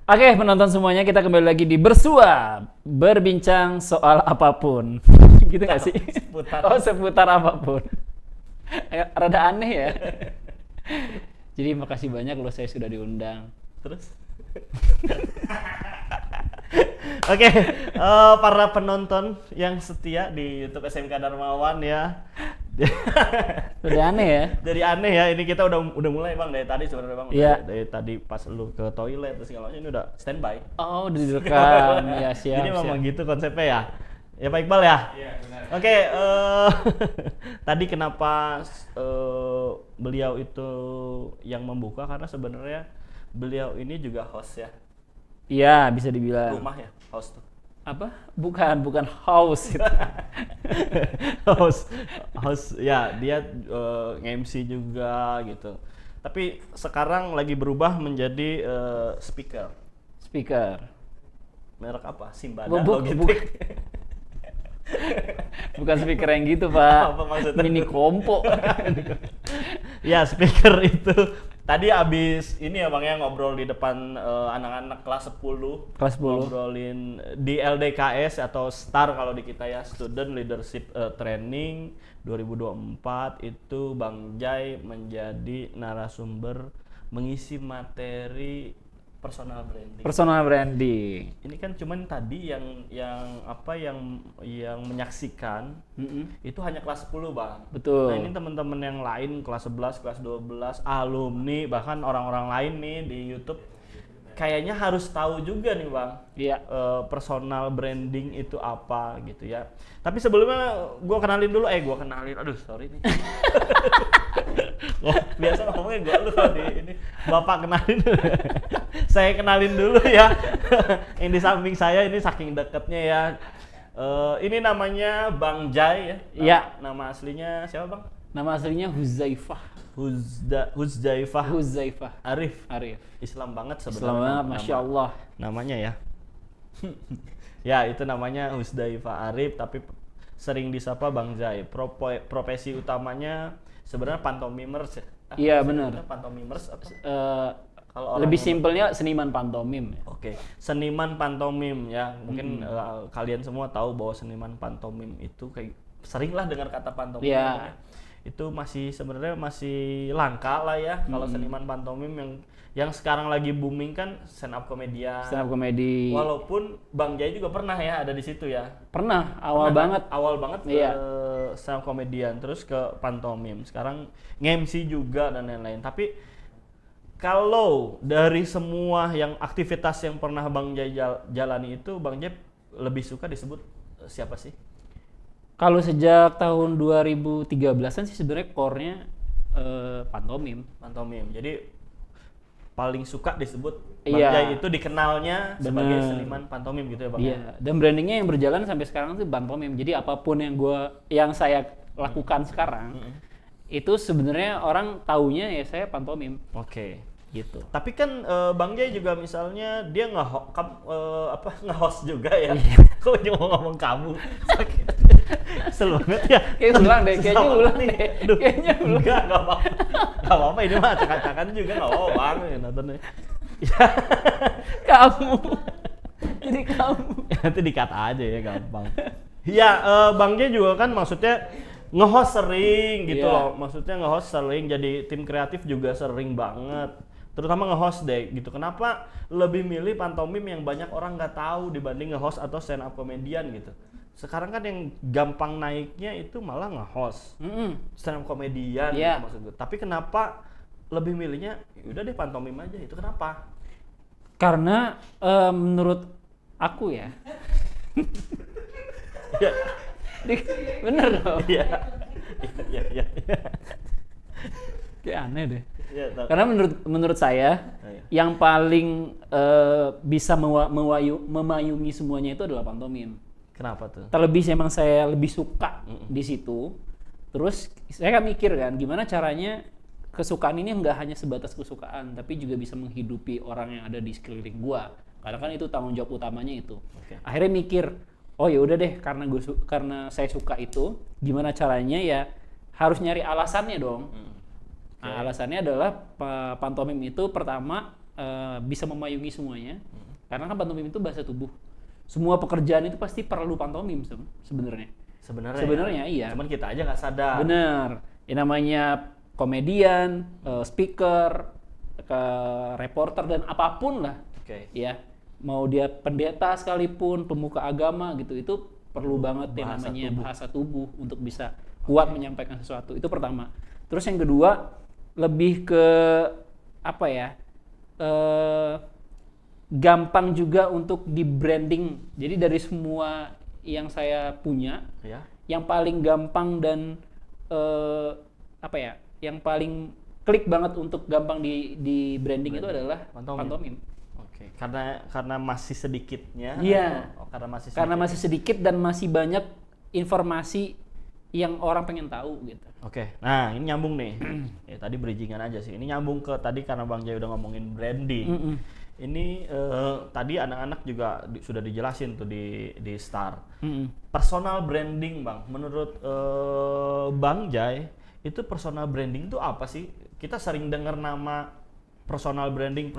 Oke, penonton semuanya, kita kembali lagi di Bersua, berbincang soal apapun. Gitu nggak sih? Seputar. Oh, seputar apapun. Rada aneh ya. Jadi makasih banyak loh saya sudah diundang. Terus? Oke, para penonton yang setia di YouTube SMK Darmawan ya. Udah aneh ya? Dari aneh ya, ini kita udah mulai Bang dari tadi sebenarnya Bang. Iya. Dari tadi pas lu ke toilet terus segala macam ini udah standby. Oh, udah direkam. Ya, siap. Jadi memang siap. gitu konsepnya ya. Ya Pak Iqbal ya? Iya, benar. Oke, tadi kenapa beliau itu yang membuka karena sebenarnya beliau ini juga host ya. Iya, bisa dibilang. Rumah ya, host tuh. Apa? Bukan house gitu. host ya dia nge-MC juga gitu. Tapi sekarang lagi berubah menjadi speaker. Speaker. Merek apa? Simbada, Buk- Logitech. Bukan speaker yang gitu, Pak. Apa maksudnya? Mini kompo. Ya, speaker itu tadi abis ini ya Bang ya ngobrol di depan anak-anak kelas 10. Kelas 10. Ngobrolin di LDKS atau STAR kalau di kita ya, Student Leadership Training 2024 itu Bang Jai menjadi narasumber mengisi materi personal branding. Personal branding. Ini kan cuman tadi yang menyaksikan itu hanya kelas 10 Bang. Betul. Nah ini teman-teman yang lain kelas 11, kelas 12, alumni bahkan orang-orang lain nih di YouTube kayaknya harus tahu juga nih Bang. Iya. Personal branding itu apa gitu ya. Tapi sebelumnya gue kenalin dulu, aduh sorry nih. Oh, biasa ngomongnya gue lu di ini. Bapak kenalin. Saya kenalin dulu ya. Yang di samping saya ini saking deketnya ya. Ini namanya Bang Jai ya. Iya. Nama aslinya siapa Bang? Nama aslinya Huzaifah. Huzaifah Arif. Islam banget sebenarnya. Islam banget, Masya Allah. Namanya ya. Ya itu namanya Huzaifah Arif tapi sering disapa Bang Jai. Profesi utamanya sebenarnya pantomimers ya. Iya, benar. Pantomimers apa? Kalau Lebih orang simpelnya seniman pantomim. Oke, seniman pantomim ya. Mungkin kalian semua tahu bahwa seniman pantomim itu kayak sering lah dengar kata pantomim. Iya. Itu sebenarnya masih langka lah ya kalau seniman pantomim yang sekarang lagi booming kan stand up comedian. Stand up comedy. Walaupun Bang Jai juga pernah ya ada di situ ya. Pernah, awal Pernah, banget. awal banget ke Iya. stand up comedian terus ke pantomim. Sekarang nge-MC juga dan lain-lain. Tapi kalau dari semua yang aktivitas yang pernah Bang Jai jalani itu, Bang Jai lebih suka disebut siapa sih? Kalau sejak tahun 2013-an sih sebenarnya core-nya pantomim. Pantomim. Jadi paling suka disebut Bang Iya. Jai itu dikenalnya sebagai Bener. seniman pantomim gitu ya Bang? Iya, dan brandingnya yang berjalan sampai sekarang tuh pantomim. Jadi apapun yang saya lakukan sekarang itu sebenarnya orang taunya ya saya pantomim Oke. gitu. Tapi kan Bang Jai juga misalnya dia nge-host juga ya. Iya. Kok cuma ngomong kamu? Kesel banget ya. Kayak ulang deh, kayaknya Sama ulang nih. deh. Aduh, Kayaknya ulang. enggak apa-apa. Enggak apa-apa ini mah acak-acakan juga enggak apa-apa Bang ya nontonnya. Ya. Kamu. Jadi kamu. Nanti di-cut aja ya gampang. Iya, Bang Jai juga kan maksudnya nge-host sering gitu Iya. loh. Maksudnya nge-host sering jadi tim kreatif juga sering banget. Terutama nge-host deh gitu. Kenapa lebih milih pantomim yang banyak orang nggak tahu dibanding nge-host atau stand up comedian gitu. Sekarang kan yang gampang naiknya itu malah nge-host. Stand up comedian Iya. gitu maksud gue. Tapi kenapa lebih milihnya udah deh pantomim aja, itu kenapa? Karena menurut aku ya. Ya, Bener dong. iya. Iya. Kayak aneh deh. Iya, tahu. Karena menurut saya Iya. yang paling bisa memayungi semuanya itu adalah pantomim. Kenapa tuh? Terlebih emang saya lebih suka di situ. Terus saya kan mikir kan gimana caranya kesukaan ini nggak hanya sebatas kesukaan tapi juga bisa menghidupi orang yang ada di sekeliling gua. Karena kan itu tanggung jawab utamanya itu. Oke. Akhirnya mikir, oh ya udah deh karena saya suka itu, gimana caranya ya harus nyari alasannya dong. Nah, alasannya adalah pantomim itu pertama bisa memayungi semuanya. Karena kan pantomim itu bahasa tubuh. Semua pekerjaan itu pasti perlu pantomim sebenarnya. Sebenarnya iya. Cuman kita aja nggak sadar. Bener. Yang namanya komedian, speaker, reporter dan apapun lah. Ya. Mau dia pendeta sekalipun, pemuka agama gitu, itu perlu banget yang namanya bahasa tubuh untuk bisa kuat menyampaikan sesuatu. Itu pertama. Terus yang kedua, lebih ke apa ya? Gampang juga untuk di branding. Jadi dari semua yang saya punya, yang paling gampang dan apa ya? Yang paling klik banget untuk gampang di branding itu adalah pantomim. Oke. Karena masih sedikitnya. Iya. Karena masih sedikit dan masih banyak informasi yang orang pengen tahu gitu. Oke. Nah, ini nyambung nih. Ya, tadi bridgingan aja sih. Ini nyambung ke tadi karena Bang Jay udah ngomongin branding. Ini tadi anak-anak juga sudah dijelasin tuh di Star. Personal branding, Bang. Menurut Bang Jay, itu personal branding itu apa sih? Kita sering dengar nama personal branding,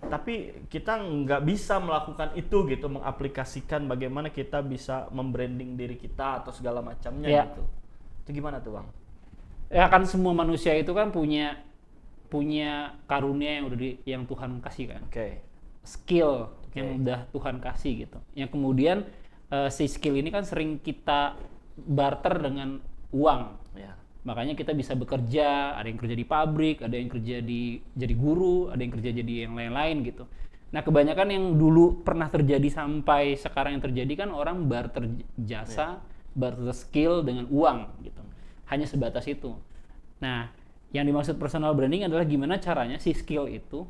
tapi kita nggak bisa melakukan itu gitu, mengaplikasikan bagaimana kita bisa membranding diri kita atau segala macamnya gitu. Itu gimana tuh, Bang? Ya kan semua manusia itu kan punya karunia yang Tuhan kasih kan. Skill yang udah Tuhan kasih gitu. Yang kemudian si skill ini kan sering kita barter dengan uang. Makanya kita bisa bekerja, ada yang kerja di pabrik, ada yang kerja jadi guru, ada yang kerja jadi yang lain-lain gitu. Nah, kebanyakan yang dulu pernah terjadi sampai sekarang yang terjadi kan orang barter jasa, barter skill dengan uang gitu. Hanya sebatas itu. Nah, yang dimaksud personal branding adalah gimana caranya si skill itu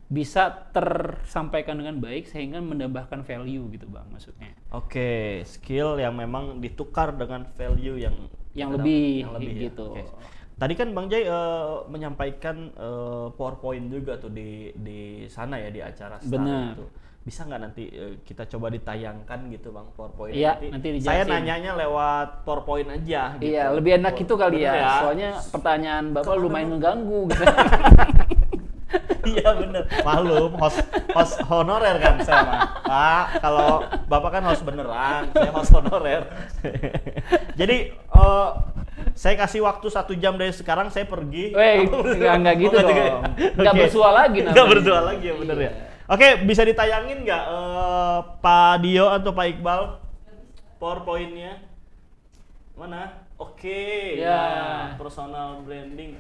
bisa tersampaikan dengan baik sehingga menambahkan value gitu, Bang, maksudnya. Oke, skill yang memang ditukar dengan value yang lebih gitu. Tadi kan Bang Jay menyampaikan PowerPoint juga tuh di sana ya, di acara Star itu. Bisa nggak nanti kita coba ditayangkan gitu, Bang, PowerPoint? Iya, nanti dijelasin. Saya nanyanya lewat PowerPoint aja gitu. Iya, lebih enak itu kali ya. Soalnya pertanyaan Bapak lumayan mengganggu gitu. Iya bener, maklum host honorer kan saya, Pak. Kalau Bapak kan host beneran, saya host honorer. Jadi saya kasih waktu 1 jam dari sekarang, saya pergi. Enggak gitu dong. Enggak bersua lagi namanya. Enggak bersua lagi ya, bener ya. Oke, bisa ditayangin nggak Pak Dio atau Pak Iqbal PowerPoint-nya? Mana? Oke. Nah, personal branding.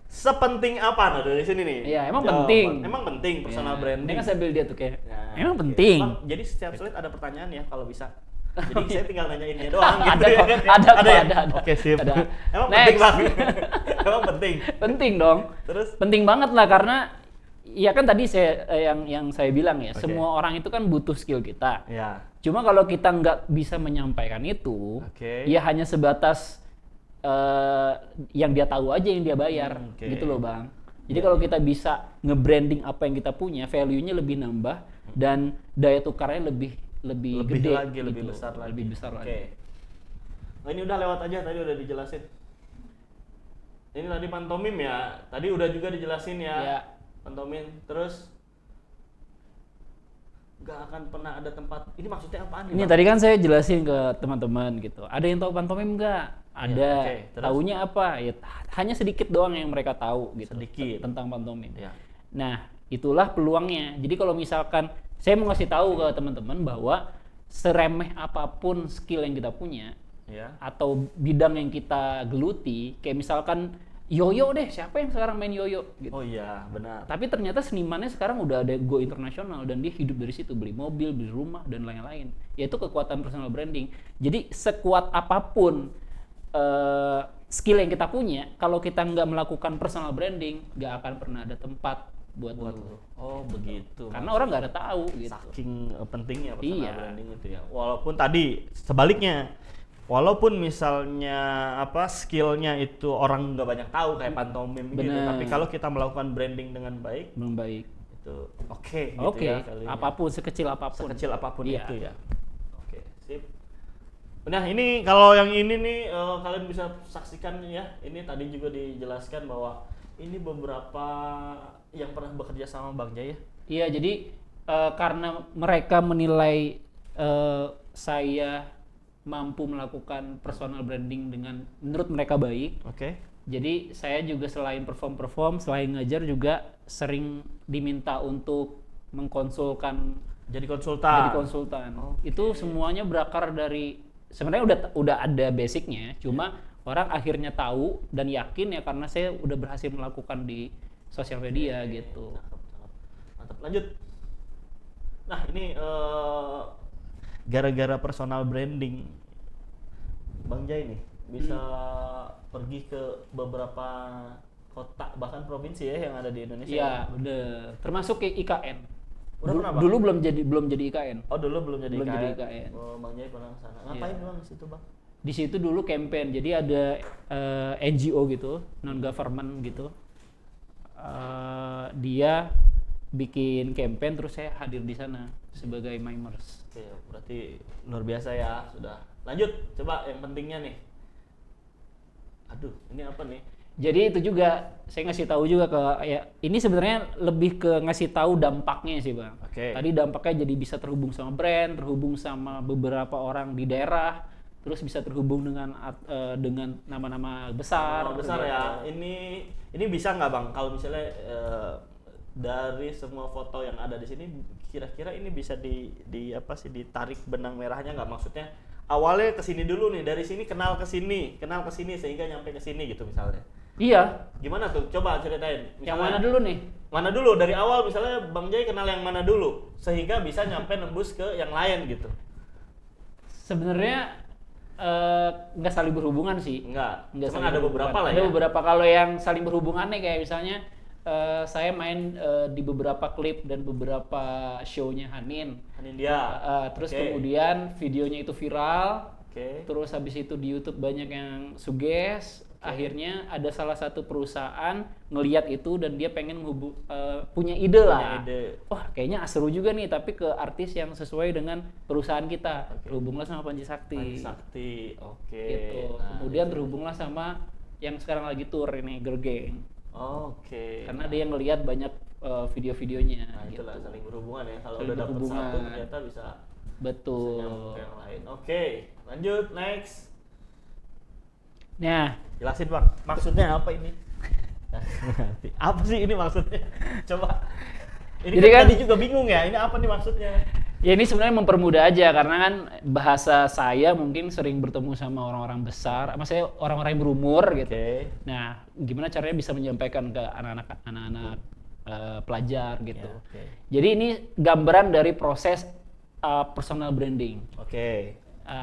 Sepenting apa dari sini nih? Iya, emang penting. Emang penting personal branding. Ini kan sambil dia tuh kayak. Emang penting. Bang, jadi setiap slide ada pertanyaan ya kalau bisa. Jadi saya tinggal nanyainnya doang gitu. Ada. Oke, sip. Emang penting, Bang. Emang penting. Penting dong. Terus penting banget lah karena ya kan tadi saya yang saya bilang ya, semua orang itu kan butuh skill kita. Cuma kalau kita nggak bisa menyampaikan itu, ya hanya sebatas yang dia tahu aja yang dia bayar, gitu loh, Bang. Jadi kalau kita bisa nge-branding apa yang kita punya, value-nya lebih nambah dan daya tukarnya lebih gede lagi, gitu. lebih besar lagi. Nah, ini udah lewat aja, tadi udah dijelasin. Ini tadi pantomim ya, tadi udah juga dijelasin ya. Pantomim, terus nggak akan pernah ada tempat. Ini maksudnya apaan nih, Ini Bang? tadi kan saya jelasin ke teman-teman gitu. Ada yang tahu pantomim nggak? Ada. Taunya apa? Ya hanya sedikit doang yang mereka tahu gitu. Sedikit tentang pantomim. Nah, itulah peluangnya. Jadi kalau misalkan saya mau ngasih tahu ke teman-teman bahwa seremeh apapun skill yang kita punya atau bidang yang kita geluti, kayak misalkan yoyo deh, siapa yang sekarang main yoyo gitu. Oh iya, benar. Tapi ternyata senimannya sekarang udah ada go internasional dan dia hidup dari situ, beli mobil, beli rumah dan lain-lain. Yaitu kekuatan personal branding. Jadi sekuat apapun skill yang kita punya, kalau kita nggak melakukan personal branding, nggak akan pernah ada tempat buat lu. Oh begitu. Karena orang nggak ada tahu gitu. Saking pentingnya personal branding itu ya. Walaupun tadi sebaliknya, walaupun misalnya skillnya itu orang nggak banyak tahu kayak pantomim gitu, tapi kalau kita melakukan branding dengan baik, itu oke. Ya, apapun, sekecil apapun itu ya. Oke, sip. Nah ini kalau yang ini nih kalian bisa saksikan ya, ini tadi juga dijelaskan bahwa ini beberapa yang pernah bekerja sama Bang Jaya. Iya, jadi karena mereka menilai saya mampu melakukan personal branding dengan menurut mereka baik. Oke. Jadi saya juga selain perform, selain ngajar juga sering diminta untuk mengkonsulkan Jadi konsultan. Oke. Itu semuanya berakar dari sebenarnya udah ada basicnya, cuma orang akhirnya tahu dan yakin ya karena saya udah berhasil melakukan di sosial media gitu. Cakep. Mantap, lanjut. Nah, ini gara-gara personal branding Bang Jai nih bisa pergi ke beberapa kota bahkan provinsi ya yang ada di Indonesia. Iya, udah termasuk ke IKN. Udah pernah, Bang? Dulu belum jadi IKN. Oh, dulu belum jadi Belum IKN. jadi IKN. Oh, Bang Jai pernah ke sana. Ngapain Iya. Bang di situ, Bang? Di situ dulu campaign, jadi ada NGO gitu, non government gitu. Dia bikin campaign terus saya hadir di sana sebagai mimers. Oke, berarti luar biasa ya. Sudah. Lanjut, coba yang pentingnya nih. Aduh, ini apa nih? Jadi itu juga saya ngasih tahu juga ke ya ini sebenarnya lebih ke ngasih tahu dampaknya sih Bang. Oke. Tadi dampaknya jadi bisa terhubung sama brand, terhubung sama beberapa orang di daerah, terus bisa terhubung dengan nama-nama besar. Nama besar gitu. ya. Ini bisa nggak Bang kalau misalnya dari semua foto yang ada di sini kira-kira ini bisa di apa sih ditarik benang merahnya nggak, maksudnya awalnya ke sini dulu nih, dari sini kenal ke sini sehingga nyampe ke sini gitu misalnya. Iya. Gimana tuh? Coba ceritain. Yang mana dulu nih? Mana dulu dari awal misalnya Bang Jai kenal yang mana dulu sehingga bisa nyampe nembus ke yang lain gitu. Sebenarnya nggak saling berhubungan sih. Enggak. Nggak Cuman saling ada beberapa berhubungan. lah Ada ya. beberapa kalau yang saling berhubungan nih kayak misalnya saya main di beberapa klip dan beberapa show-nya Hanin. Hanindia. Terus Oke. kemudian videonya itu viral. Oke. Terus habis itu di YouTube banyak yang suggest. Akhirnya ada salah satu perusahaan ngeliat itu dan dia pengen punya ide lah. ide. Wah, kayaknya seru juga nih tapi ke artis yang sesuai dengan perusahaan kita. Oke. Terhubunglah sama Panji Sakti. Panji Sakti. Oke. Gitu. Nah, Kemudian terhubunglah sama yang sekarang lagi tour ini Girl Gang. Oke. Karena dia ngelihat banyak video-videonya Nah, gitu. itulah saling berhubungan ya. Kalau Saling udah dapet berhubungan. satu ternyata bisa nyambung Betul. ke yang lain. Oke, lanjut next. Nah, Jelasin Bang, maksudnya apa ini? Apa sih ini maksudnya? Coba. Ini Jadi kan kan- tadi juga bingung ya, ini apa nih maksudnya? ya ini sebenarnya mempermudah aja karena kan bahasa saya mungkin sering bertemu sama orang-orang besar, maksudnya orang-orang yang berumur gitu. Oke. Nah, gimana caranya bisa menyampaikan ke anak-anak pelajar gitu. Ya, oke. Jadi ini gambaran dari proses personal branding, Oke.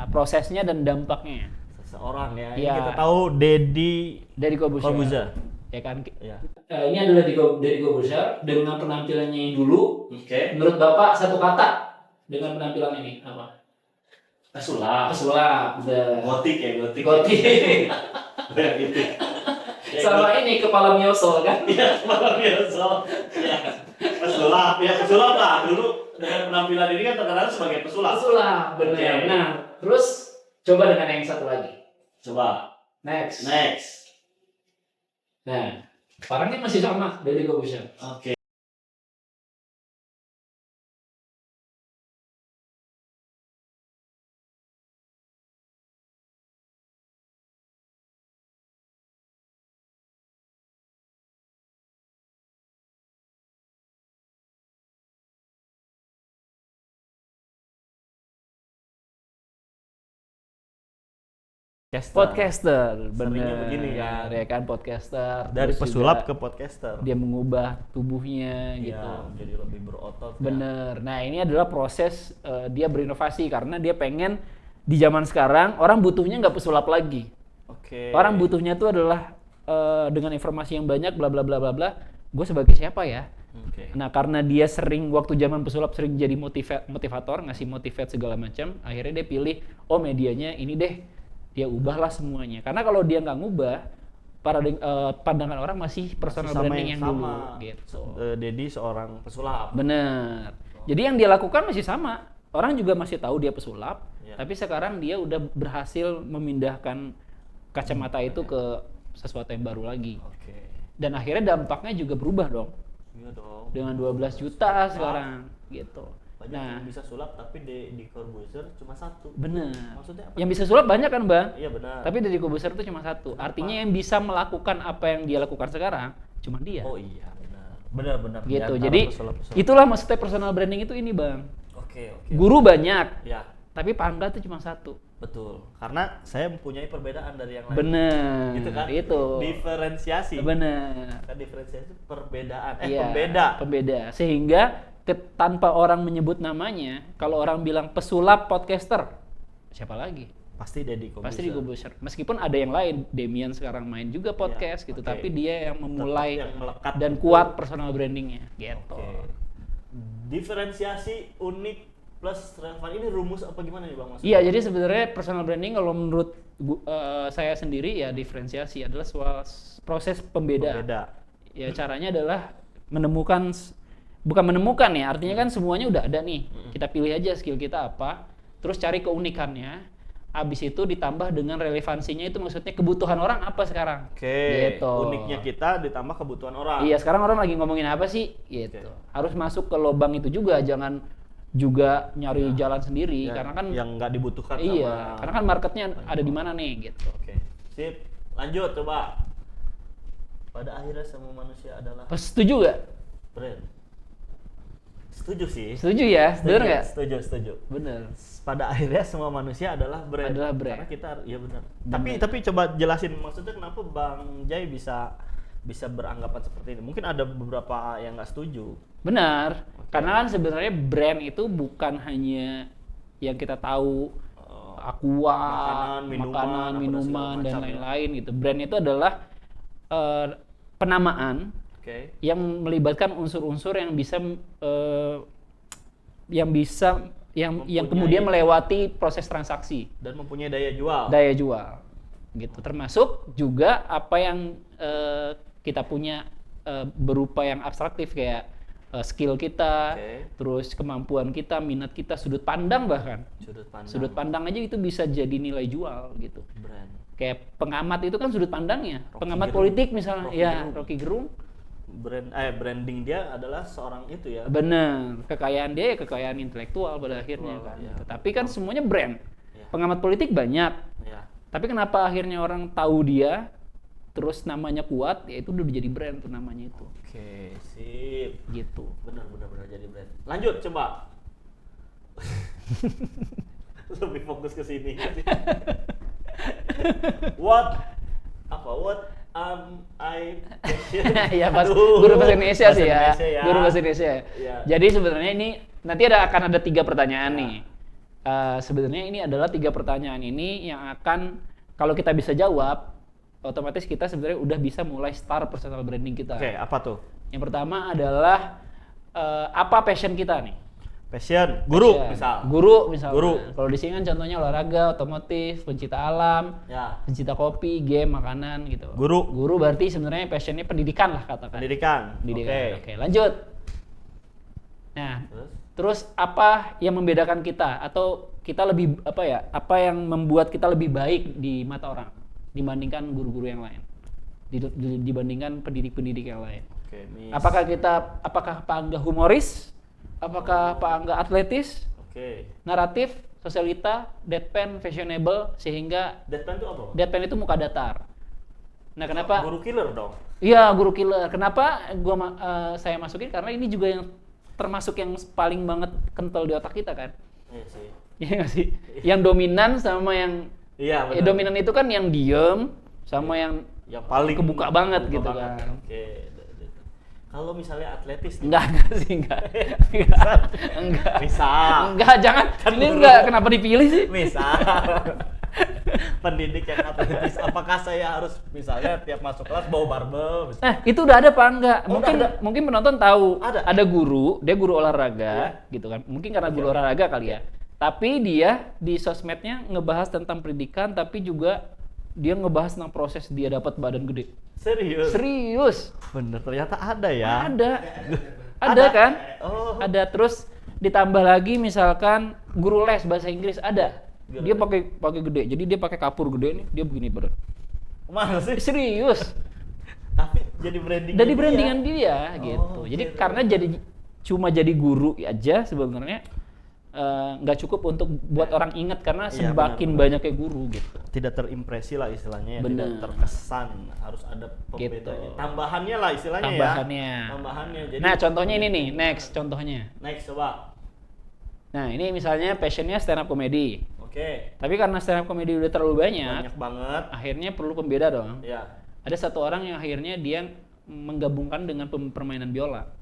prosesnya dan dampaknya. Seseorang ya. Ini Ya. kita tahu Deddy Dari Corbuzier. Corbuzier. Ya kan? Ya. Ini adalah dari Corbuzier dengan penampilannya yang dulu. Oke. Menurut Bapak satu kata dengan penampilan ini apa? Pesulap. Pesulap. Gotik ya, gotik. Gotik. Ya, gitu. Ya, Sama ini kepala miosol kan? Iya, malam biasa. Ya, pesulap. Ya, pesulap lah. Dulu dengan penampilan ini kan terkenal sebagai pesulap. Pesulap, benar. Oke. Nah, terus coba dengan yang satu lagi. Coba. Next. Nah, orangnya masih sama dari Corbuzier. Oke. Podcaster, Seringnya bener. begini kan. Ya kan podcaster. Dari Terus pesulap juga ke podcaster. dia mengubah tubuhnya gitu. Iya, jadi lebih berotot. Ya. Bener. Nah ini adalah proses dia berinovasi karena dia pengen di zaman sekarang orang butuhnya nggak pesulap lagi. Oke. Orang butuhnya itu adalah dengan informasi yang banyak bla bla bla bla bla. Gue sebagai siapa ya? Oke. Nah karena dia sering waktu zaman pesulap sering jadi motivator, ngasih motivate segala macam, akhirnya dia pilih oh medianya ini deh. Dia ubahlah semuanya. Karena kalau dia nggak ngubah, pandangan orang masih personal Sama branding yang dulu. sama. Gitu. Deddy seorang pesulap. Bener. Jadi yang dia lakukan masih sama. Orang juga masih tahu dia pesulap, Ya. tapi sekarang dia udah berhasil memindahkan kacamata itu ke sesuatu yang baru lagi. Oke. Dan akhirnya dampaknya juga berubah dong. Iya dong. Dengan 12 juta sekarang gitu. Banyak yang bisa sulap tapi di Corbuzier cuma satu. Bener. Maksudnya apa? Yang bisa sulap banyak kan Bang? Iya benar. Tapi Deddy Corbuzier itu cuma satu. Artinya yang bisa melakukan apa yang dia lakukan sekarang cuma dia. Oh iya benar. Benar. Gitu. Di antara Jadi pesulap-pesulap. itulah maksudnya personal branding itu ini Bang. Oke. Guru banyak, Ya, tapi pangga itu cuma satu. betul. Karena saya mempunyai perbedaan dari yang lain. Bener. Gitu kan? Itu. Diferensiasi. Bener. Kan diferensiasi perbedaan. Iya, Pembeda. Pembeda. Sehingga tanpa orang menyebut namanya, kalau orang bilang pesulap podcaster, siapa lagi? Pasti Deddy Corbuzier. Pasti di Corbuzier. Meskipun ada yang lain, Demian sekarang main juga podcast gitu, oke. tapi dia yang memulai Tetap yang melekat dan gitu. kuat personal brandingnya gitu. Oke. Diferensiasi unik plus relevan ini rumus apa gimana nih Bang Mas? Iya, jadi sebenarnya personal branding kalau menurut saya sendiri ya diferensiasi adalah proses pembeda. Ya caranya adalah bukan menemukan ya, artinya kan semuanya udah ada nih. Kita pilih aja skill kita apa, terus cari keunikannya. Abis itu ditambah dengan relevansinya, itu maksudnya kebutuhan orang apa sekarang. Oke. Gitu. Uniknya kita ditambah kebutuhan orang. Iya, sekarang orang lagi ngomongin apa sih? Gitu. Harus masuk ke lubang itu juga, jangan juga nyari jalan sendiri karena kan yang nggak dibutuhkan iya, karena kan marketnya ada di mana nih gitu. Oke. Sip. Lanjut coba. Pada akhirnya semua manusia adalah Setuju gak? brand. Setuju sih. Setuju ya? Bener nggak? Setuju. Bener. Pada akhirnya semua manusia adalah brand. Adalah brand. Karena kita, ya benar. Tapi coba jelasin maksudnya kenapa Bang Jai bisa beranggapan seperti ini. Mungkin ada beberapa yang nggak setuju. Benar. Karena kan sebenarnya brand itu bukan hanya yang kita tahu aqua, makanan, minuman dan lain-lain gitu. Brand itu adalah penamaan yang melibatkan unsur-unsur yang bisa yang kemudian melewati proses transaksi dan mempunyai daya jual. Daya jual, gitu. Termasuk juga apa yang kita punya berupa yang abstraktif kayak skill kita, terus kemampuan kita, minat kita, sudut pandang bahkan. Sudut pandang aja itu bisa jadi nilai jual gitu. Brand. Kayak pengamat itu kan sudut pandangnya. Pengamat Gerung. politik misalnya, Rocky Gerung. Branding dia adalah seorang itu ya. Bener, kekayaan dia ya kekayaan intelektual pada akhirnya kan. Ya. Gitu. Tapi kan semuanya brand. Pengamat politik banyak. Ya. Tapi kenapa akhirnya orang tahu dia, terus namanya kuat, ya itu udah jadi brand tuh namanya itu. Oke, sip. Gitu. Benar jadi brand. Lanjut coba. Lebih fokus ke sini. What am I passionate? Ya pas guru bahasa Indonesia sih ya. Indonesia. Guru bahasa Indonesia. Ya. Jadi sebenarnya ini nanti akan ada 3 pertanyaan nih. Sebenarnya ini adalah 3 pertanyaan ini yang akan kalau kita bisa jawab, otomatis kita sebenarnya udah bisa mulai start personal branding kita. Oke, apa tuh? Yang pertama adalah apa passion kita nih? Passion, guru misal. Guru. Kalau di sini kan contohnya olahraga, otomotif, pencinta alam, pencinta kopi, game, makanan gitu. Guru berarti sebenarnya passionnya pendidikan lah katakan. Pendidikan. Oke, lanjut. Nah, terus apa yang membedakan kita atau kita lebih apa yang membuat kita lebih baik di mata orang dibandingkan guru-guru yang lain, dibandingkan pendidik-pendidik yang lain. Oke, apakah Pak Angga humoris? Apakah Pak Angga atletis? Naratif, sosialita, deadpan, fashionable, sehingga deadpan itu apa? Deadpan itu muka datar. Nah, kenapa? Guru killer dong. Iya, guru killer. Kenapa saya masukin? Karena ini juga yang termasuk yang paling banget kental di otak kita kan. Iya sih. Iya nggak sih? Yang dominan sama yang dominan itu kan yang diem sama yang paling kebuka banget gitu kan. Oke. Kalau misalnya atletis enggak sih. Enggak, jangan. Ini enggak, kenapa dipilih sih? Misal pendidik yang atletis, apakah saya harus misalnya tiap masuk kelas bawa barbel? Itu udah ada apa enggak? Mungkin penonton tahu. Ada guru, dia guru olahraga gitu kan. Mungkin karena guru olahraga kali ya. Tapi dia di sosmednya ngebahas tentang pendidikan, tapi juga dia ngebahas tentang proses dia dapat badan gede. Serius. Bener, ternyata ada ya. Ada kan? Ada. Terus ditambah lagi misalkan guru les bahasa Inggris ada. Dia pakai gede. Jadi dia pakai kapur gede nih, dia begini badan. Masa sih? Serius. Tapi jadi branding. Dari brandingan dia gitu. Oh, Jadi oke. karena cuma jadi guru aja sebenarnya nggak cukup untuk buat orang ingat karena Iya, semakin benar. banyaknya guru gitu. Tidak terimpresi lah istilahnya ya, tidak Bener. terkesan, harus ada pembedanya. Gitu. Tambahannya lah istilahnya Tambahannya. ya. Tambahannya. Jadi Nah contohnya ini nih, next contohnya. next coba. Nah ini misalnya passionnya stand up comedy. Oke. Tapi karena stand up comedy udah terlalu Banyak banget. akhirnya perlu pembeda dong. Ya. Ada satu orang yang akhirnya dia menggabungkan dengan permainan biola.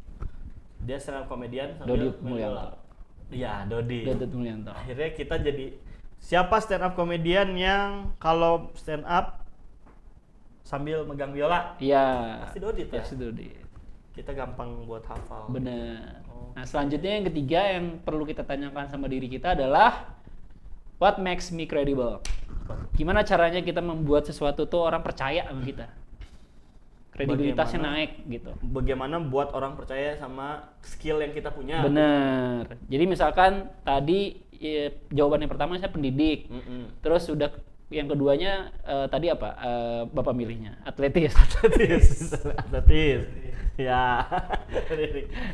Dia stand up comedian Dodi sambil main Mulyanto. bola. Iya, Dodi. Dodot Mulyanto. Akhirnya kita jadi siapa stand up comedian yang kalau stand up sambil megang biola? Iya. Pasti Dodit ya? Pasti Dodit. Kita gampang buat hafal. Bener. Oh. Nah selanjutnya yang ketiga yang perlu kita tanyakan sama diri kita adalah what makes me credible? Gimana caranya kita membuat sesuatu tuh orang percaya sama kita? Kredibilitasnya Bagaimana? naik gitu. Bagaimana buat orang percaya sama skill yang kita punya? Bener. Jadi misalkan tadi jawaban yang pertama saya pendidik. Mm-mm. Terus udah yang keduanya tadi apa? Bapak milihnya atletis. Atletis. Ya.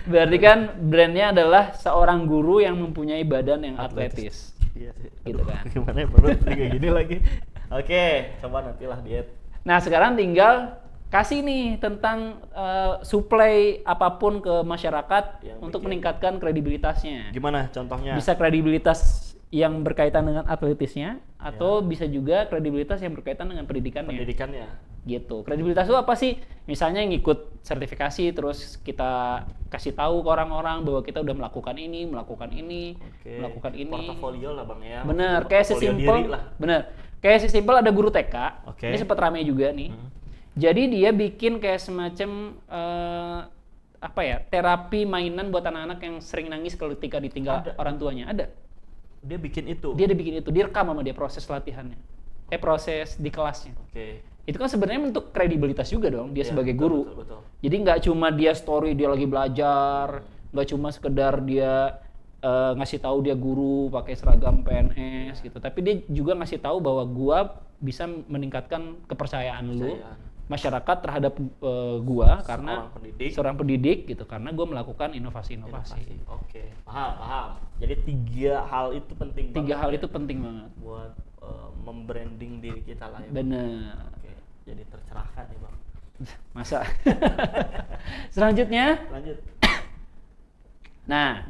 Berarti kan brandnya adalah seorang guru yang mempunyai badan yang atletis. Iya sih. Gitu kan. Gimana ya perut kayak gini lagi. Oke, coba nantilah diet. Nah sekarang tinggal kasih nih tentang supply apapun ke masyarakat Yang untuk bikin- meningkatkan kredibilitasnya. Gimana contohnya? Bisa kredibilitas yang berkaitan dengan atletisnya atau bisa juga kredibilitas yang berkaitan dengan pendidikannya. Pendidikannya. Gitu. Kredibilitas itu apa sih? Misalnya ngikut sertifikasi terus kita kasih tahu ke orang-orang bahwa kita udah melakukan ini, Oke. melakukan ini. Portofolio lah Bang ya. Bener, Maksudnya kayak portofolio sesimpel, diri lah. bener, kayak sesimpel ada guru TK, Oke. ini sempat rame juga nih. Jadi dia bikin kayak semacam apa ya, terapi mainan buat anak-anak yang sering nangis ketika ditinggal Ada. orang tuanya. Ada. Dia bikin itu. Dia udah bikin itu, direkam sama dia proses latihannya, proses di kelasnya. Oke. Itu kan sebenarnya bentuk kredibilitas juga dong dia Iya, sebagai betul, guru. betul. Jadi nggak cuma dia story dia lagi belajar, nggak cuma sekedar dia ngasih tahu dia guru pakai seragam PNS gitu, tapi dia juga ngasih tahu bahwa gua bisa meningkatkan kepercayaan lu masyarakat terhadap gua karena seorang pendidik gitu, karena gua melakukan inovasi-inovasi. Oke, paham. Jadi 3 hal itu penting banget. 3 hal ya itu penting banget. buat membranding diri kita lah ya. Bang. Bener. Oke, jadi tercerahkan nih Bang. Masa. Selanjutnya, Lanjut. nah,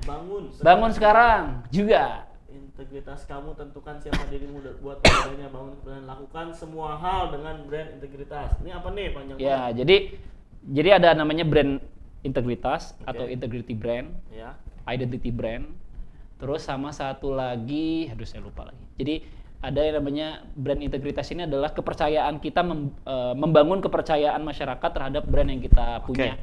Bangun sekarang juga. integritas kamu, tentukan siapa dirimu buat kepadanya, bangun dan lakukan semua hal dengan brand integritas. Ini apa nih panjang Ya, banget? jadi ada namanya brand integritas Oke. atau integrity brand, Ya. identity brand. Terus sama satu lagi, aduh saya lupa lagi. Jadi ada yang namanya brand integritas ini adalah kepercayaan kita membangun kepercayaan masyarakat terhadap brand yang kita punya.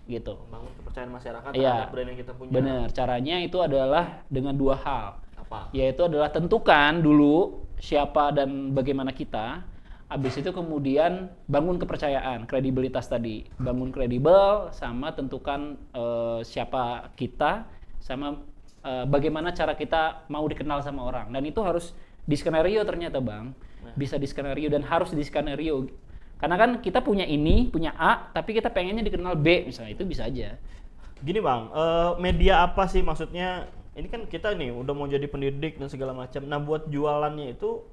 Gitu. Membangun kepercayaan masyarakat Iya. terhadap brand yang kita punya. Benar, caranya itu adalah dengan 2 hal. Apa? Yaitu adalah tentukan dulu siapa dan bagaimana kita. Habis itu kemudian bangun kepercayaan, kredibilitas tadi. Bangun kredibel sama tentukan siapa kita sama bagaimana cara kita mau dikenal sama orang. Dan itu harus di skenario ternyata Bang. Bisa di skenario dan harus di skenario. Karena kan kita punya ini, punya A, tapi kita pengennya dikenal B misalnya, itu bisa aja. Gini Bang, media apa sih maksudnya? Ini kan kita nih udah mau jadi pendidik dan segala macam. Nah, buat jualannya itu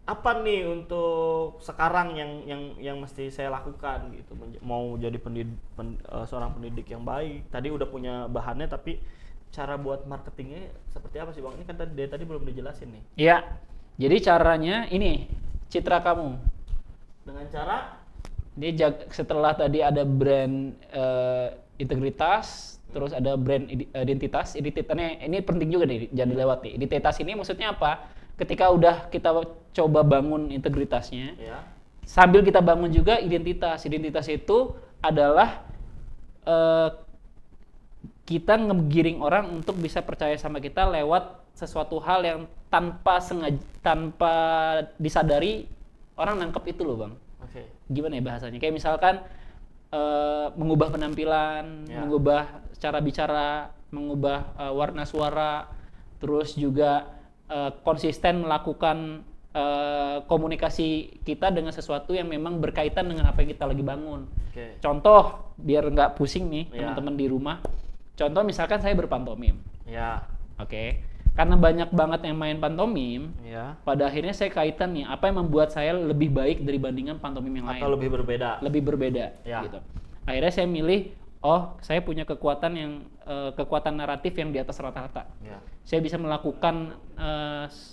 apa nih untuk sekarang yang mesti saya lakukan gitu? Mau jadi seorang pendidik yang baik. Tadi udah punya bahannya, tapi cara buat marketingnya seperti apa sih Bang? Ini kan tadi belum dijelasin nih. Iya. Jadi caranya ini, citra kamu. Dengan cara Setelah tadi ada brand integritas, terus ada brand identitas. Ini penting juga nih, jangan dilewati. Identitas ini maksudnya apa? Ketika udah kita coba bangun integritasnya, ya. sambil kita bangun juga identitas. Identitas itu adalah kita ngegiring orang untuk bisa percaya sama kita lewat sesuatu hal yang tanpa disadari orang nangkep itu loh Bang. Oke. Gimana ya bahasanya? Kayak misalkan mengubah penampilan, Ya. mengubah cara bicara, mengubah warna suara, terus juga konsisten melakukan komunikasi kita dengan sesuatu yang memang berkaitan dengan apa yang kita lagi bangun. Oke. Contoh, biar nggak pusing nih Iya. teman-teman di rumah. Contoh misalkan saya berpantomim, Ya. oke? Karena banyak banget yang main pantomim, Ya. pada akhirnya saya kaitan nih, apa yang membuat saya lebih baik dibandingkan pantomim yang lain. Atau lebih berbeda. Lebih berbeda, Ya. gitu. Akhirnya saya milih, oh saya punya kekuatan naratif yang di atas rata-rata. Ya. Saya bisa melakukan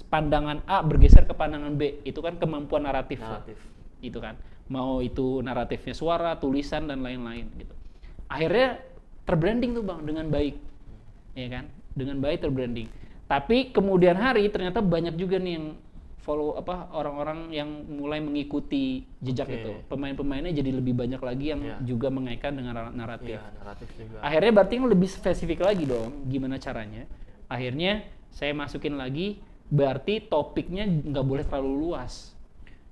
pandangan A bergeser ke pandangan B, itu kan kemampuan naratif. Naratif. Gitu kan, mau itu naratifnya suara, tulisan dan lain-lain gitu. Akhirnya terbranding tuh Bang dengan baik, ya kan, dengan baik terbranding. Tapi kemudian hari ternyata banyak juga nih yang follow orang-orang yang mulai mengikuti jejak Oke. itu. Pemain-pemainnya jadi lebih banyak lagi yang Iya. juga mengaitkan dengan naratif. Iya, naratif juga. Akhirnya berarti lebih spesifik lagi dong, gimana caranya? Akhirnya saya masukin lagi, berarti topiknya nggak boleh terlalu luas.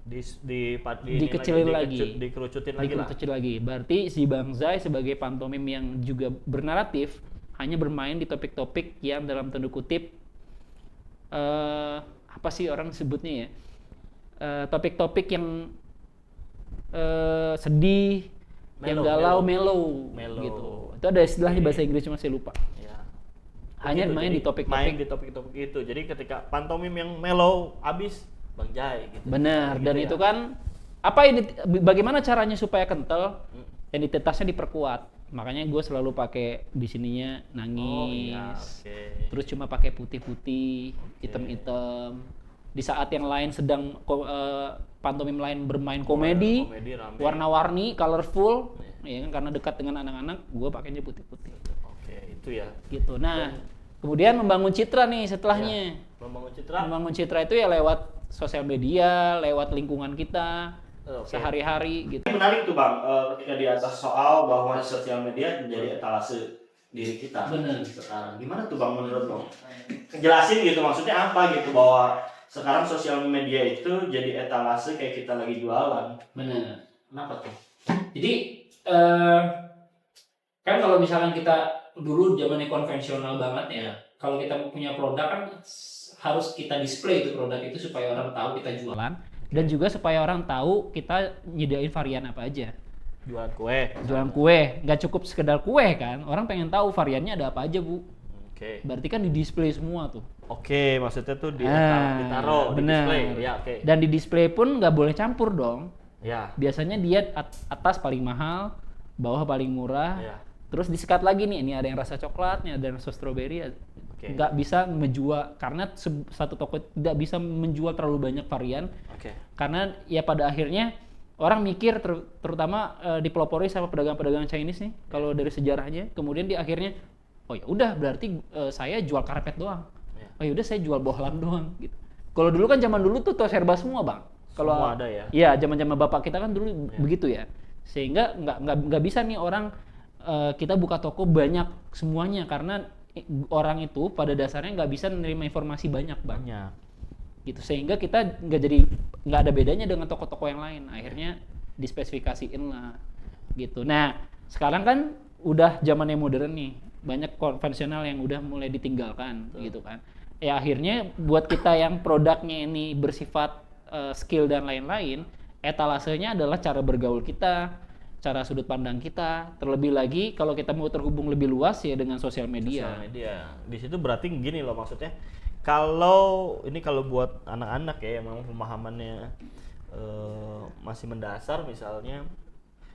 Dikecilin lagi. Dikerucutin lagi lah. Dikecil lagi. Berarti si Bang Zai sebagai pantomim yang juga bernaratif hanya bermain di topik-topik yang dalam tanda kutip apa sih orang sebutnya ya? Topik-topik yang sedih, yang galau, mellow gitu. Itu ada istilahnya bahasa Inggris cuma saya lupa. Ya. Hanya Begitu, main jadi di topik-topik. main di topik-topik itu. Jadi ketika pantomim yang mellow habis Bang Jai gitu. Benar, Gitu dan ya. itu kan bagaimana caranya supaya kental? Entitasnya diperkuat. Makanya gue selalu pakai di sininya nangis. Oh iya, oke. Terus cuma pakai putih-putih, hitam-hitam. Di saat yang lain sedang pantomim lain bermain komedi, Komedi rame. warna-warni, colorful, ya kan, karena dekat dengan anak-anak, gue pakainya putih-putih. Oke, itu ya. Gitu. Nah, kemudian membangun citra nih setelahnya. Membangun citra. Membangun citra itu ya lewat sosial media, lewat lingkungan kita, Oke. sehari-hari gitu. Menarik tuh Bang, ketika di atas soal bahwa sosial media menjadi etalase diri kita. Bener. Sekarang gimana tuh Bang menurut Bang? Jelasin gitu maksudnya apa gitu bahwa sekarang sosial media itu jadi etalase kayak kita lagi jualan. Benar. Kenapa tuh? Jadi kan kalau misalkan kita dulu zamannya konvensional banget ya, kalau kita punya produk kan harus kita display itu produk itu supaya orang tahu kita jualan dan juga supaya orang tahu kita nyediain varian apa aja. Jualan kue. Jualan kue, nggak cukup sekedar kue kan, orang pengen tahu variannya ada apa aja Bu. Oke. Berarti kan di display semua tuh. Oke, maksudnya tuh ditaruh di bener. display. Ya, oke. Dan di display pun nggak boleh campur dong. Ya. Biasanya dia atas paling mahal, bawah paling murah. Ya. Terus disekat lagi nih, ini ada yang rasa coklat, ini ada yang rasa strawberry. Oke. Nggak bisa menjual, karena satu toko tidak bisa menjual terlalu banyak varian. Oke. Karena ya pada akhirnya orang mikir, terutama dipelopori sama pedagang-pedagang Chinese nih, kalau dari sejarahnya. Kemudian di akhirnya, oh ya udah berarti saya jual karpet doang. Ya. Oh ya udah saya jual bohlam doang gitu. Kalau dulu kan zaman dulu tuh serba semua Bang. Kalau Semua ada ya? Iya, zaman-zaman bapak kita kan dulu begitu ya. Sehingga nggak bisa nih orang kita buka toko banyak semuanya karena orang itu pada dasarnya nggak bisa menerima informasi banyak Bang. Banyak. Gitu, sehingga kita nggak ada bedanya dengan toko-toko yang lain. Akhirnya dispesifikasiin lah gitu. Nah sekarang kan udah zamannya modern nih, banyak konvensional yang udah mulai ditinggalkan gitu kan. Ya akhirnya buat kita yang produknya ini bersifat skill dan lain-lain, etalasenya adalah cara bergaul kita, cara sudut pandang kita. Terlebih lagi kalau kita mau terhubung lebih luas ya dengan sosial media. Sosial media. Di situ berarti gini loh maksudnya. Kalau buat anak-anak ya yang memang pemahamannya masih mendasar misalnya,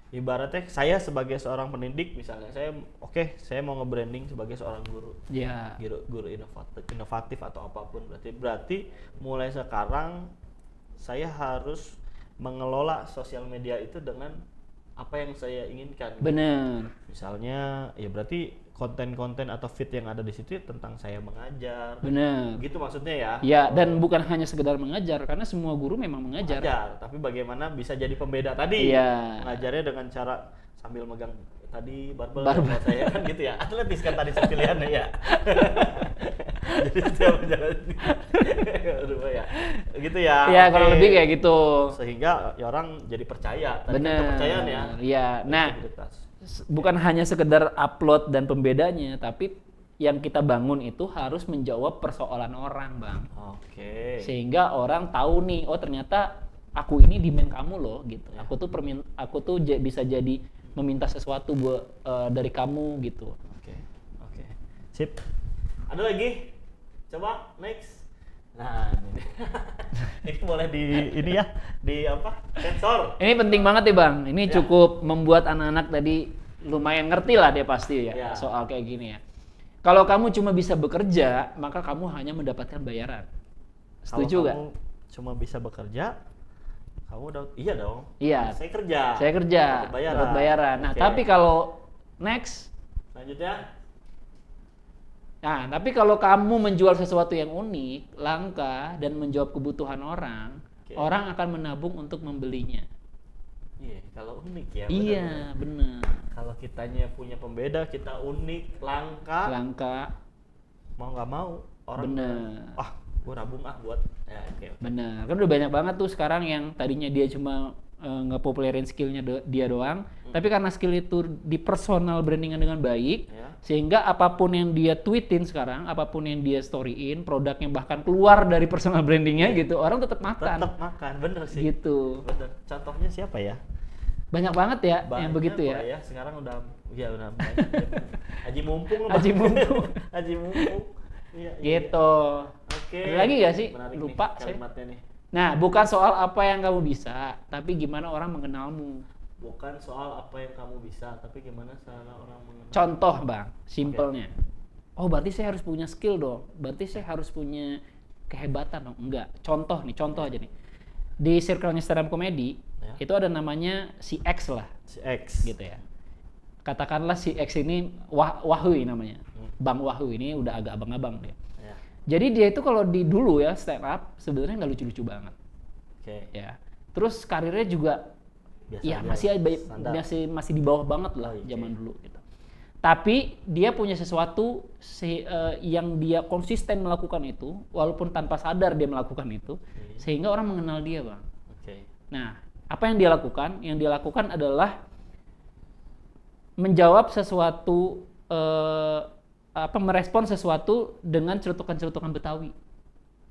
ibaratnya saya sebagai seorang pendidik misalnya, saya mau nge-branding sebagai seorang guru. Ya. Guru inovatif atau apapun. Berarti mulai sekarang saya harus mengelola sosial media itu dengan apa yang saya inginkan. Bener. Misalnya ya berarti konten-konten atau feed yang ada di situ tentang saya mengajar. Bener. Gitu maksudnya ya. Ya, dan bukan hanya sekedar mengajar, karena semua guru memang mengajar. Tapi bagaimana bisa jadi pembeda tadi? Iya. Mengajarnya dengan cara sambil megang tadi barbel Barbel. saya kan gitu ya. Atletis kan tadi pilihannya ya. Jadi setiap jalan ya. Gitu ya. Ya, Oke. kalau lebih kayak gitu. Sehingga ya orang jadi percaya. Tadi kan Bener. kepercayaan ya. Iya. Nah, Integritas. bukan hanya sekedar upload dan pembedanya, tapi yang kita bangun itu harus menjawab persoalan orang, Bang. Oke. Sehingga orang tahu nih, oh ternyata aku ini demand kamu loh gitu. Ya. Aku tuh bisa jadi meminta sesuatu dari kamu gitu. Oke. Sip. Ada lagi? Coba next. Nah, ini. Ini boleh di apa? Sensor. Ini penting banget ya, Bang. Ini Ya. cukup membuat anak-anak tadi lumayan ngerti lah dia pasti ya, Ya. soal kayak gini ya. Kalau kamu cuma bisa bekerja, maka kamu hanya mendapatkan bayaran. Setuju Kalau nggak? kamu cuma bisa bekerja, kamu udah iya dong. Iya. Saya kerja. Saya kerja, dapat bayaran. Nah, Oke. tapi kalau next, Selanjutnya. nah, tapi kalau kamu menjual sesuatu yang unik, langka, dan menjawab kebutuhan orang, Oke. orang akan menabung untuk membelinya. Iya, kalau unik ya. Iya, bener. Kalau kitanya punya pembeda, kita unik, langka, Langka, mau nggak mau orang bener. ah, gue nabung buat ya oke. Bener, kan udah banyak banget tuh sekarang yang tadinya dia cuma ngepopulerin skillnya dia doang, tapi karena skill itu di personal brandingan dengan baik, Ya. sehingga apapun yang dia tweetin sekarang, apapun yang dia storyin, produknya bahkan keluar dari personal brandingnya gitu, orang tetap makan. Tetap makan, bener sih. Gitu. Bener. Contohnya siapa ya? Banyak banget ya yang Banyak begitu lah ya. Sekarang udah banyak. Haji Mumpung lah. Haji Mumpung. Haji Mumpung. Iya, Gitu. Oke. Ada lagi nggak sih? Menarik Lupa nih, saya. kalimatnya nih. Nah, bukan soal apa yang kamu bisa, tapi gimana orang mengenalmu. Bukan soal apa yang kamu bisa, tapi gimana cara orang mengenal. Contoh, Bang, simpelnya. Oh, berarti saya harus punya skill dong. Berarti saya harus punya kehebatan dong. Enggak. Contoh aja nih. Di circle-nya stand up comedy, Ya. itu ada namanya si X lah, Si X. gitu ya. Katakanlah si X ini Wahui namanya. Bang Wahui ini udah agak abang-abang dia. Ya. Jadi dia itu kalau di dulu ya stand up sebenarnya nggak lucu-lucu banget, Oke. ya. Terus karirnya juga Biasa ya aja, standar. masih di bawah banget lah Oh, oke. zaman dulu gitu. Tapi dia punya sesuatu yang dia konsisten melakukan itu, walaupun tanpa sadar dia melakukan itu, sehingga orang mengenal dia, Bang. Oke. Nah, apa yang dia lakukan? Yang dia lakukan adalah menjawab sesuatu, merespon sesuatu dengan celutukan-celutukan Betawi.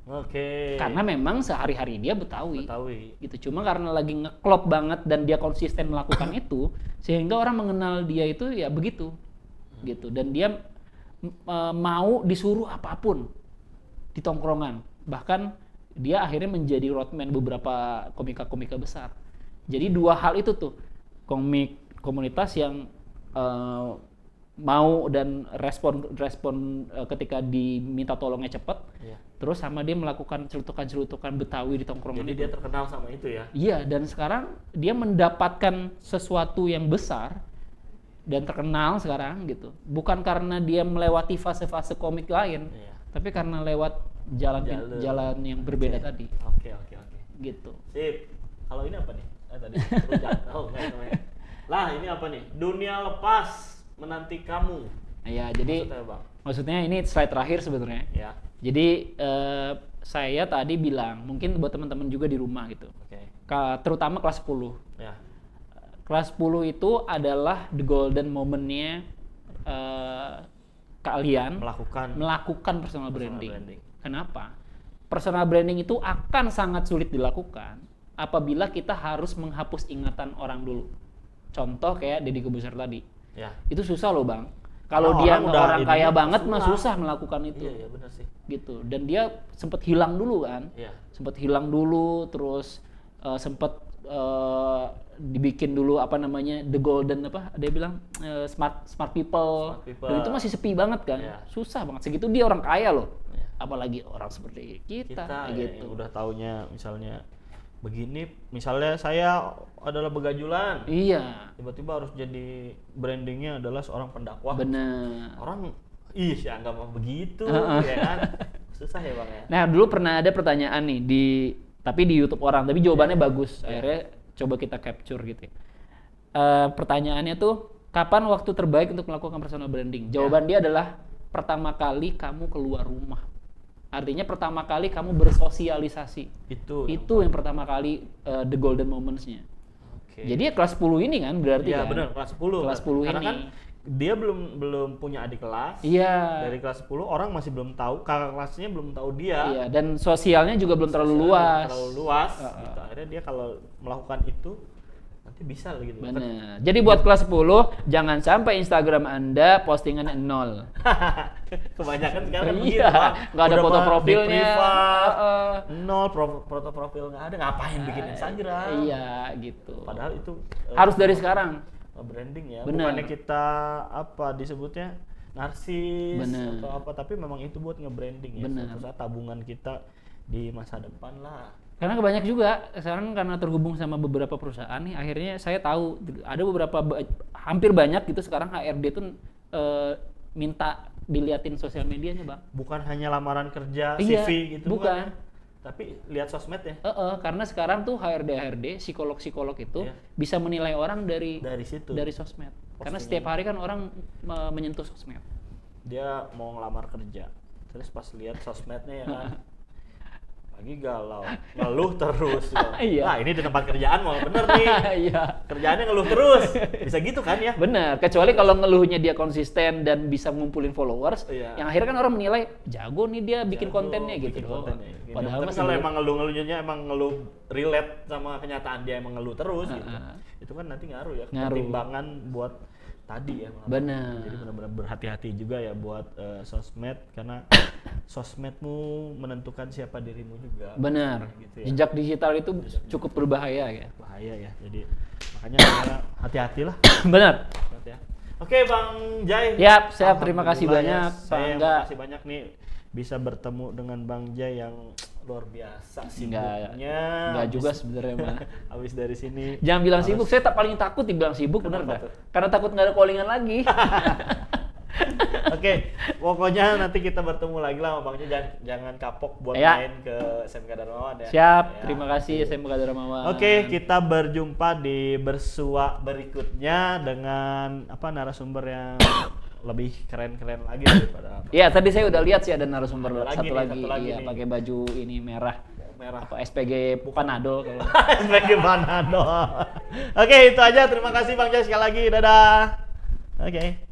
Oke. Karena memang sehari-hari dia Betawi. Betawi. Gitu. Cuma karena lagi ngeklop banget dan dia konsisten melakukan itu, sehingga orang mengenal dia itu ya begitu. Gitu. Dan dia mau disuruh apapun di tongkrongan. Bahkan dia akhirnya menjadi roadman beberapa komika-komika besar. Jadi dua hal itu tuh, komunitas yang mau dan respon ketika diminta tolongnya cepat, Iya. terus sama dia melakukan celutukan Betawi di tongkrongan. Jadi itu. dia terkenal sama itu ya. Iya, dan sekarang dia mendapatkan sesuatu yang besar dan terkenal sekarang gitu. Bukan karena dia melewati fase-fase komik lain, Iya. tapi karena lewat jalan yang berbeda Oke. tadi. Oke. Gitu. Sip. Kalau ini apa nih? Tadi rujak. Oh, enggak. Lah, ini apa nih? Dunia lepas menanti kamu. Ya, jadi Maksudnya, Bang? maksudnya ini slide terakhir sebenarnya. Ya. Jadi saya tadi bilang, mungkin buat teman-teman juga di rumah gitu. Oke. Terutama kelas 10. Ya. Kelas 10 itu adalah the golden moment-nya kalian melakukan personal branding. Kenapa? Personal branding itu akan sangat sulit dilakukan apabila kita harus menghapus ingatan orang dulu. Contoh kayak Deddy Corbuzier tadi. Ya. Itu susah loh, Bang. Kalau Karena dia orang udah orang kaya ininya banget mah susah. susah melakukan itu. Iya, benar sih. Gitu. Dan dia sempat hilang dulu kan. Iya. Sempat hilang dulu, terus sempat dibikin dulu apa namanya the golden apa dia bilang smart people. Dan itu masih sepi banget kan. Iya. Susah banget. Segitu dia orang kaya loh. Iya. Apalagi orang seperti kita Kita ya, gitu. yang udah taunya misalnya begini, misalnya saya adalah begajulan, Iya. tiba-tiba harus jadi brandingnya adalah seorang pendakwah. Bener. Orang ya nggak mau begitu, ya kan? Susah ya, Bang ya. Nah, dulu pernah ada pertanyaan nih tapi di YouTube orang, tapi jawabannya bagus. Akhirnya coba kita capture gitu ya. Pertanyaannya tuh, kapan waktu terbaik untuk melakukan personal branding? Jawaban dia adalah pertama kali kamu keluar rumah. Artinya pertama kali kamu bersosialisasi. Itu yang pertama kali the golden moments-nya. Oke. Jadi ya kelas 10 ini kan berarti Iya, kan? benar, kelas 10. Kelas 10 Karena ini. kan dia belum punya adik kelas. Iya. Dari kelas 10 orang masih belum tahu, kakak kelasnya belum tahu dia. Iya, dan sosialnya juga belum terlalu Sosialnya luas. belum terlalu luas. Gitu. Akhirnya dia kalau melakukan itu nanti bisa gitu. Benar. Jadi buat kelas 10 jangan sampai Instagram Anda postingannya 0. Kebanyakan sekarang Iya, begitu, Bang. nggak ada Udah foto di profilnya. privat, Heeh. nol foto profil nggak ada, ngapain bikin Instagram? Iya, gitu. Padahal itu Harus dari sekarang. branding ya. Benar. Bukannya kita apa disebutnya narsis Benar. atau apa, tapi memang itu buat nge-branding ya. Benar. Suatu saat tabungan kita di masa depan lah. Karena banyak juga sekarang karena terhubung sama beberapa perusahaan nih, akhirnya saya tahu ada beberapa hampir banyak gitu sekarang HRD tuh minta diliatin sosial medianya, Bang. Bukan hanya lamaran kerja, Iya, CV gitu bukan. tapi lihat sosmednya. Karena sekarang tuh HRD, psikolog itu Iya. bisa menilai orang dari situ. dari sosmed. Karena Postingan. setiap hari kan orang menyentuh sosmed. Dia mau ngelamar kerja, terus pas lihat sosmednya ya kan, lagi galau, ngeluh terus. Iya. Nah ini di tempat kerjaan mau bener nih, Iya. kerjaannya ngeluh terus, bisa gitu kan ya? Benar, kecuali kalau ngeluhnya dia konsisten dan bisa ngumpulin followers, Iya. yang akhirnya kan orang menilai jago nih dia bikin Jago, kontennya gitu. bikin kontennya, gitu. Padahal tapi mah kalau sebenarnya- emang ngeluh-ngeluhnya emang ngeluh relate sama kenyataan dia emang ngeluh terus gitu, itu kan nanti ngaruh ya, Ngaruh. pertimbangan buat tadi ya. Benar. Jadi benar-benar berhati-hati juga ya buat sosmed, karena sosmedmu menentukan siapa dirimu juga. Benar. Gitu ya. Jejak digital itu cukup berbahaya ya. Bahaya ya. Jadi makanya saya hati-hatilah. Benar. Ya. Oke Bang Jai. Yap, siap. Terima kasih Alhamdulillah banyak, Pak Saya Angga. makasih banyak nih bisa bertemu dengan Bang Jai yang luar biasa Enggak sibuknya. juga sebenarnya mah. Habis dari sini. Jangan bilang sibuk, saya paling takut dibilang sibuk, bener Kenapa dah. tuh? Karena takut nggak ada callingan lagi. Oke, pokoknya nanti kita bertemu lagi lah Bang Jai. Jangan kapok buat Ya. main ke SMK Darmawan ya. Siap, Ya. terima kasih SMK Darmawan. Oke, kita berjumpa di bersua berikutnya dengan narasumber yang lebih keren-keren lagi daripada apa. Iya, tadi saya udah lihat sih ada narasumber Ada satu lagi, nih. pakai baju ini merah. Merah. Apa SPG Panadol kalau. Sebagai Panadol. Oke, itu aja. Terima kasih Bang Jai sekali lagi. Dadah. Oke.